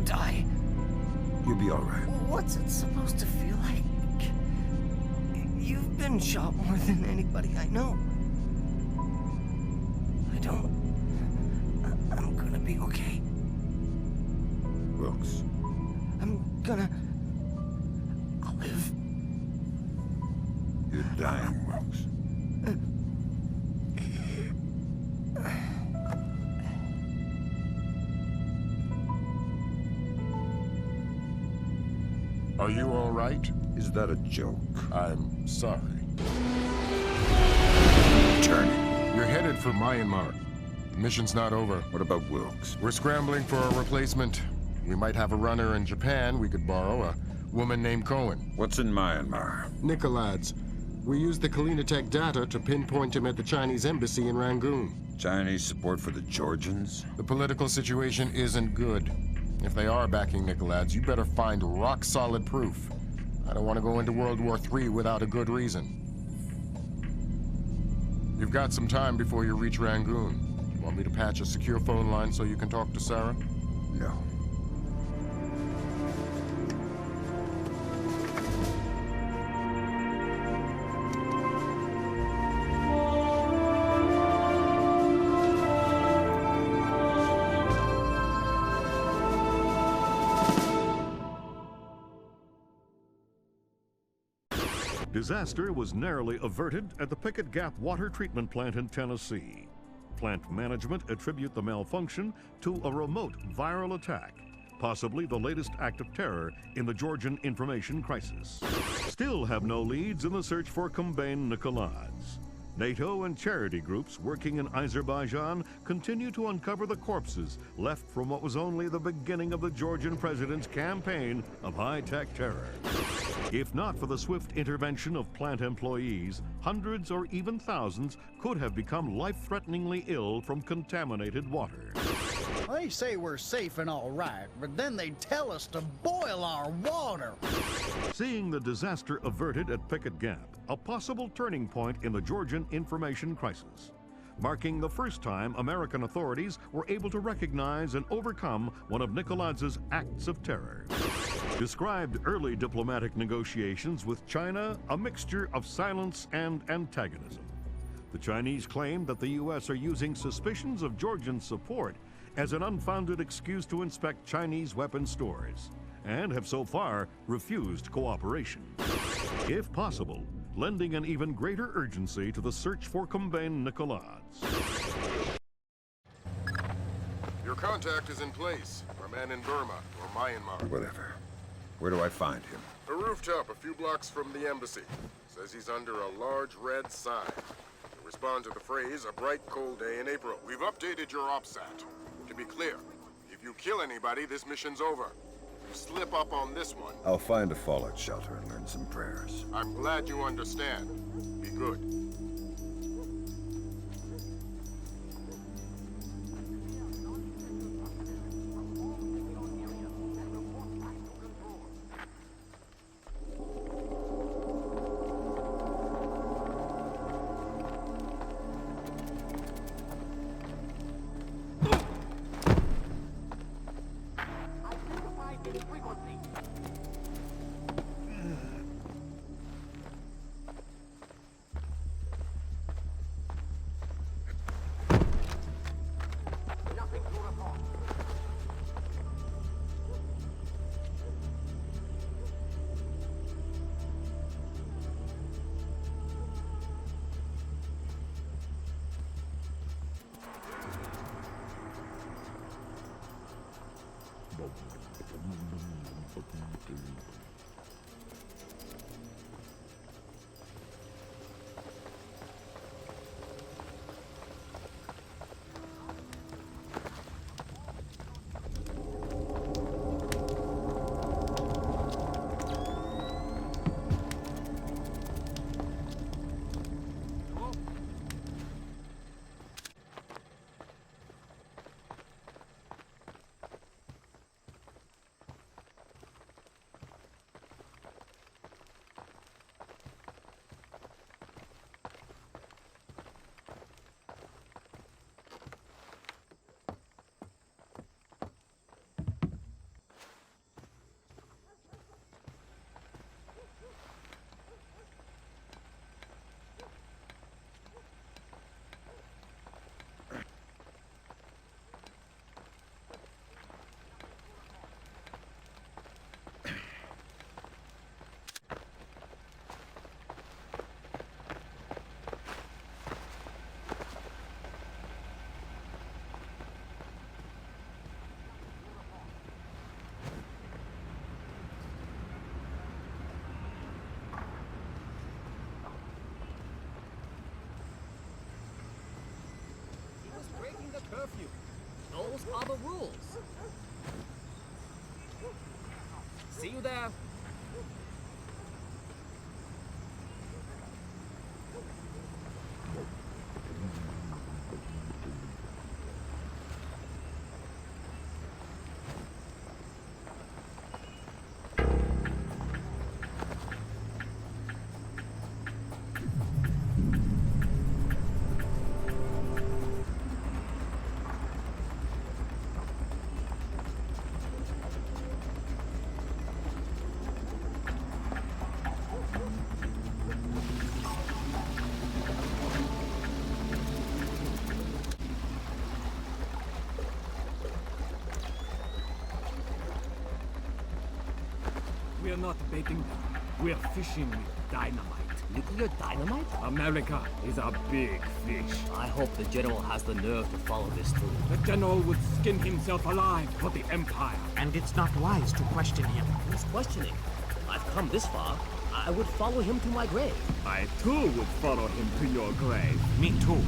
gonna die. You'll be all right. What's it supposed to feel like? You've been shot more than anybody I know. I'm gonna be okay. Wilkes. I'll live. You're dying, Wilkes. Are you all right? Is that a joke? I'm sorry. Turning. You're headed for Myanmar. The mission's not over. What about Wilkes? We're scrambling for a replacement. We might have a runner in Japan we could borrow, a woman named Cohen. What's in Myanmar? Nikoladze. We used the Clancy data to pinpoint him at the Chinese embassy in Rangoon. Chinese support for the Georgians? The political situation isn't good. If they are backing Nikoladze, you better find rock-solid proof. I don't want to go into World War III without a good reason. You've got some time before you reach Rangoon. Want me to patch a secure phone line so you can talk to Sarah? No. Disaster was narrowly averted at the Pickett Gan water treatment plant in Tennessee. Plant management attribute the malfunction to a remote viral attack, possibly the latest act of terror in the Georgian information crisis. Still have no leads in the search for Nikoladze. NATO and charity groups working in Azerbaijan continue to uncover the corpses left from what was only the beginning of the Georgian president's campaign of high-tech terror. If not for the swift intervention of plant employees, hundreds or even thousands could have become life-threateningly ill from contaminated water. They say we're safe and all right, but then they tell us to boil our water. Seeing the disaster averted at Pickett Gan, a possible turning point in the Georgian information crisis, marking the first time American authorities were able to recognize and overcome one of Nikoladze's acts of terror. Described early diplomatic negotiations with China a mixture of silence and antagonism. The Chinese claimed that the U.S. are using suspicions of Georgian support as an unfounded excuse to inspect Chinese weapon stores, and have so far refused cooperation. If possible, lending an even greater urgency to the search for Nikoladze. Your contact is in place. Our man in Burma, or Myanmar. Whatever. Where do I find him? A rooftop a few blocks from the embassy. Says he's under a large red sign. To respond to the phrase, a bright cold day in April. We've updated your OPSAT. To be clear, if you kill anybody, this mission's over. If you slip up on this one... I'll find a fallout shelter and learn some prayers. I'm glad you understand. Be good. curfew. Those are the rules. See you there. We are not baiting them. We are fishing with dynamite. Nuclear dynamite? America is a big fish. I hope the general has the nerve to follow this through. The general would skin himself alive for the Empire. And it's not wise to question him. Who's questioning? I've come this far. I would follow him to my grave. I too would follow him to your grave. Me too.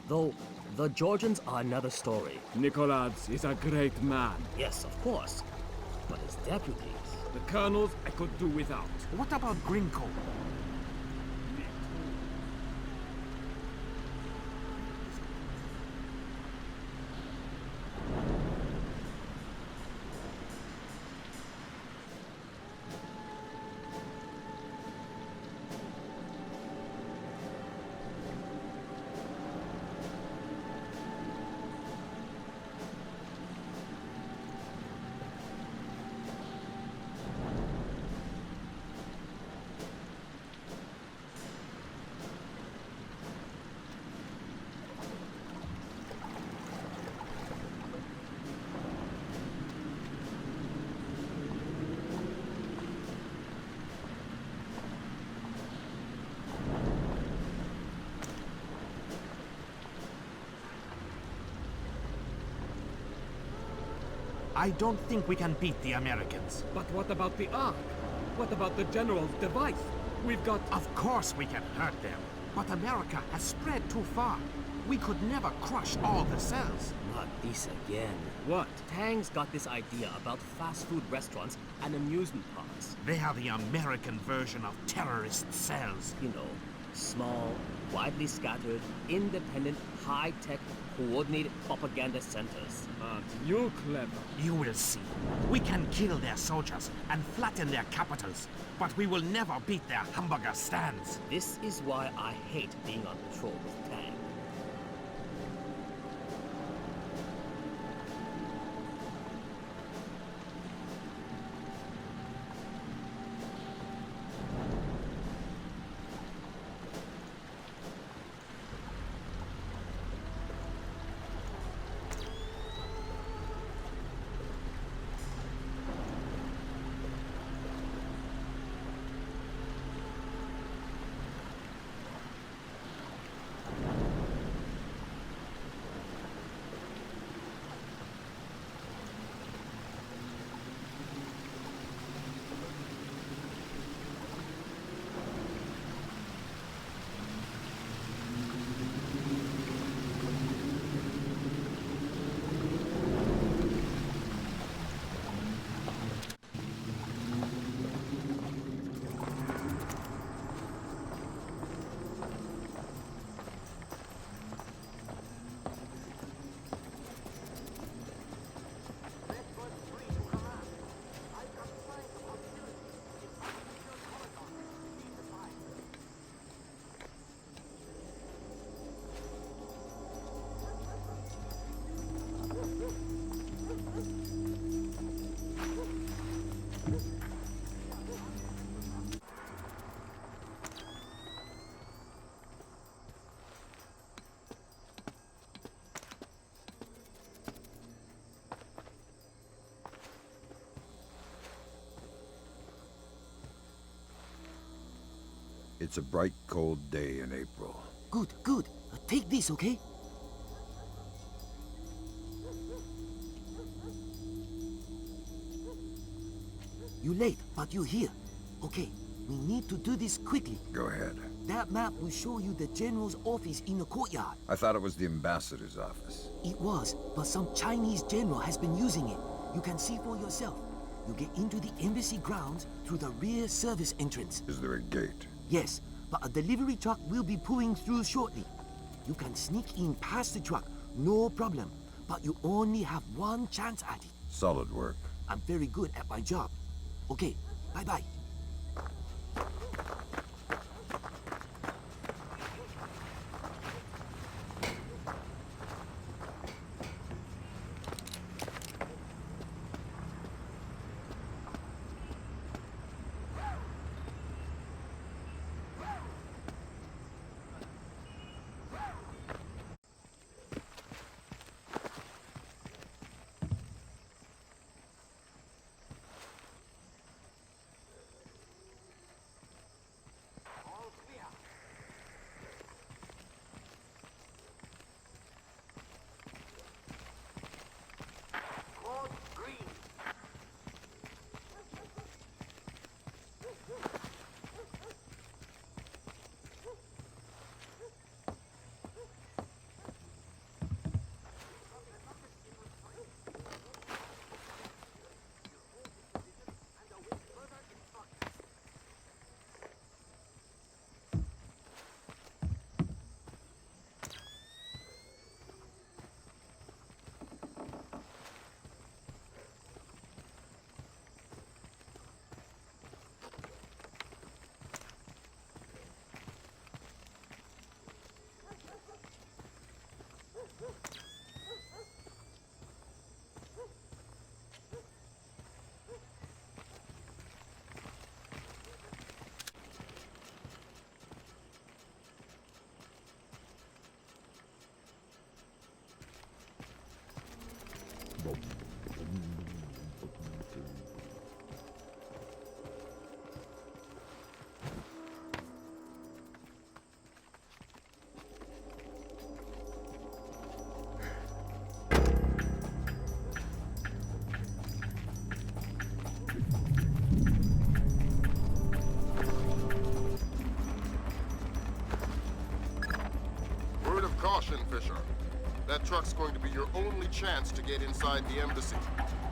Though, the Georgians are another story. Nikoladze is a great man. Yes, of course. But his deputies... The colonels I could do without. What about Grinko? I don't think we can beat the Americans. But what about the Ark? What about the general's device? We've got... Of course we can hurt them. But America has spread too far. We could never crush all the cells. Not this again. What? Tang's got this idea about fast food restaurants and amusement parks. They are the American version of terrorist cells. You know, small, widely scattered, independent, high-tech, coordinated propaganda centers. Aren't you clever? You will see. We can kill their soldiers and flatten their capitals, but we will never beat their hamburger stands. This is why I hate being on patrol with Tang. It's a bright, cold day in April. Good, good. Take this, okay? You late, but you here. Okay, we need to do this quickly. Go ahead. That map will show you the general's office in the courtyard. I thought it was the ambassador's office. It was, but some Chinese general has been using it. You can see for yourself. You get into the embassy grounds through the rear service entrance. Is there a gate? Yes, but a delivery truck will be pulling through shortly. You can sneak in past the truck, no problem. But you only have one chance at it. Solid work. I'm very good at my job. Okay, bye-bye. Caution, Fisher. That truck's going to be your only chance to get inside the embassy.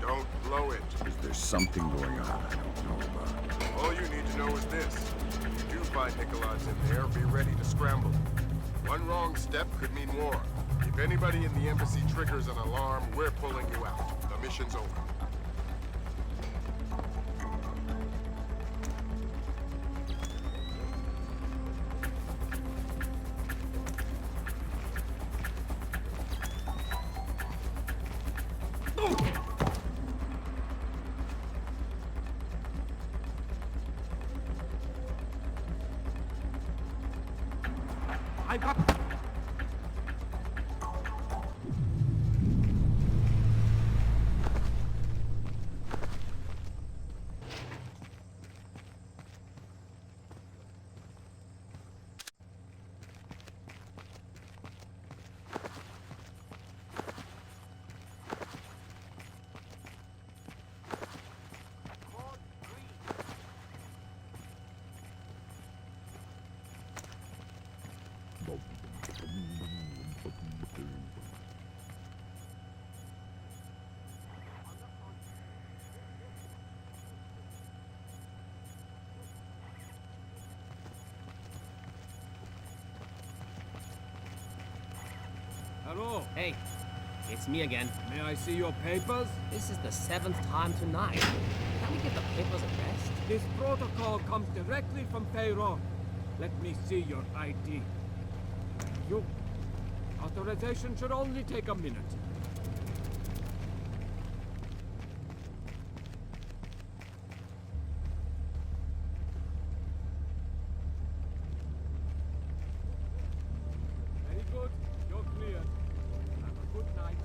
Don't blow it. Is there something going on I don't know about? All you need to know is this. If you do find Nikoladze in there, be ready to scramble. One wrong step could mean war. If anybody in the embassy triggers an alarm, we're pulling you out. The mission's over. I got... Hello. Hey, it's me again. May I see your papers? This is the 7th time tonight. Can we get the papers at rest? This protocol comes directly from payroll. Let me see your ID. Thank you. Authorization should only take a minute. Very good. You're cleared. Have a good night.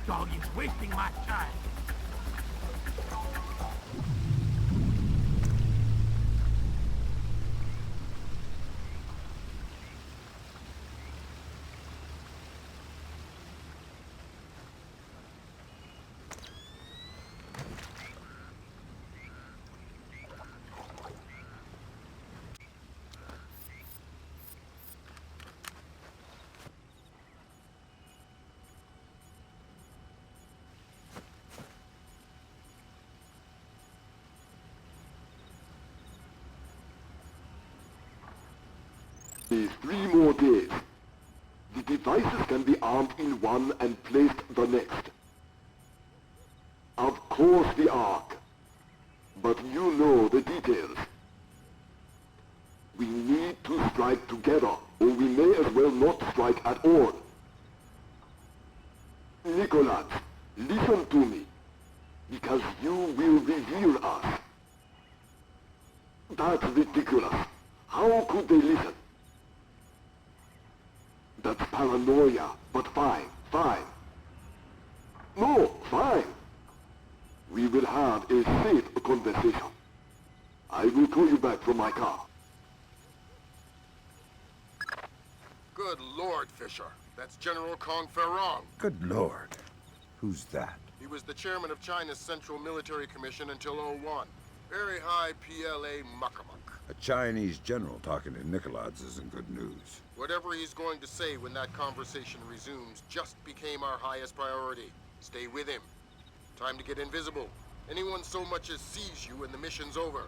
dog is wasting my time. Is 3 more days. The devices can be armed in one and placed the next. Of course the Ark. But you know the details. We need to strike together, or we may as well not strike at all. Nikoladze, listen to me, because you will reveal us. That's ridiculous. How could they listen? That's paranoia, but fine, fine. No, fine. We will have a safe conversation. I will call you back from my car. Good Lord, Fisher. That's General Kong Ferrong. Good lord. Who's that? He was the chairman of China's Central Military Commission until '01. Very high PLA muckamuck. A Chinese general talking to Nikoladze isn't good news. Whatever he's going to say when that conversation resumes just became our highest priority. Stay with him. Time to get invisible. Anyone so much as sees you and the mission's over.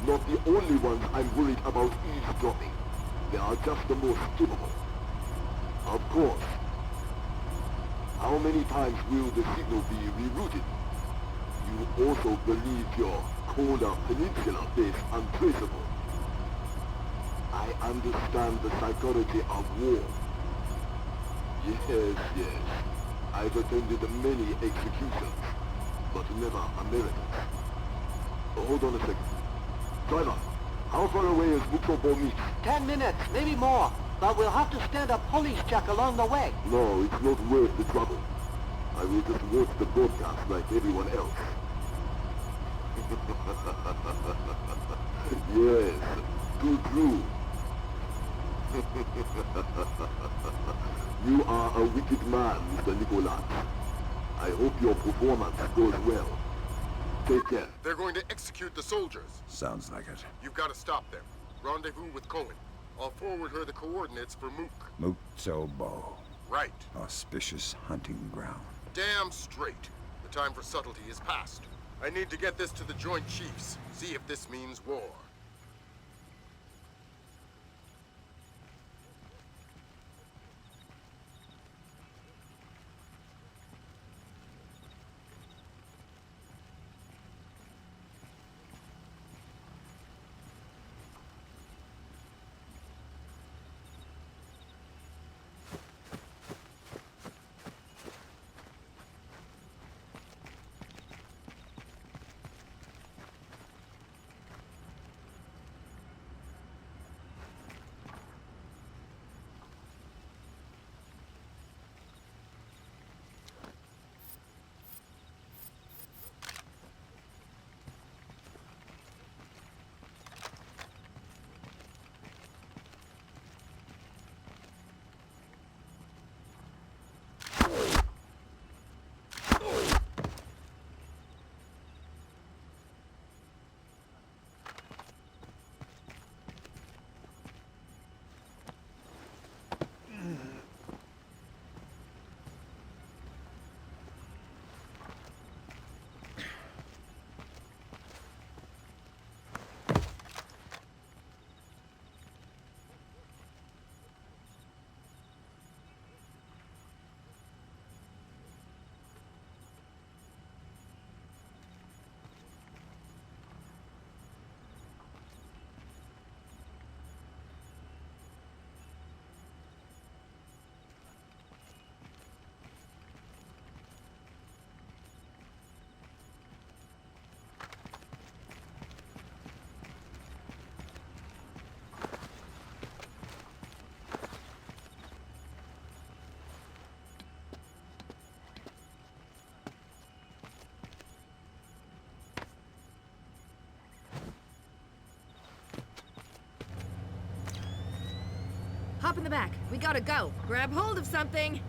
Not the only ones I'm worried about eavesdropping. They are just the most capable. Of course. How many times will the signal be rerouted? You also believe your Kola Peninsula base untraceable. I understand the psychology of war. Yes, yes. I've attended many executions, but never Americans. Hold on a second. Driver, how far away is Muksobo Meet? 10 minutes, maybe more. But we'll have to stand a police check along the way. No, it's not worth the trouble. I will just watch the broadcast like everyone else. Yes, too true. You are a wicked man, Mr. Nikoladze. I hope your performance goes well. Take care. They're going to execute the soldiers. Sounds like it. You've got to stop them. Rendezvous with Cohen. I'll forward her the coordinates for Mook. Muksobo. Right. Auspicious hunting ground. Damn straight. The time for subtlety is past. I need to get this to the Joint Chiefs. See if this means war. Stop in the back. We gotta go. Grab hold of something.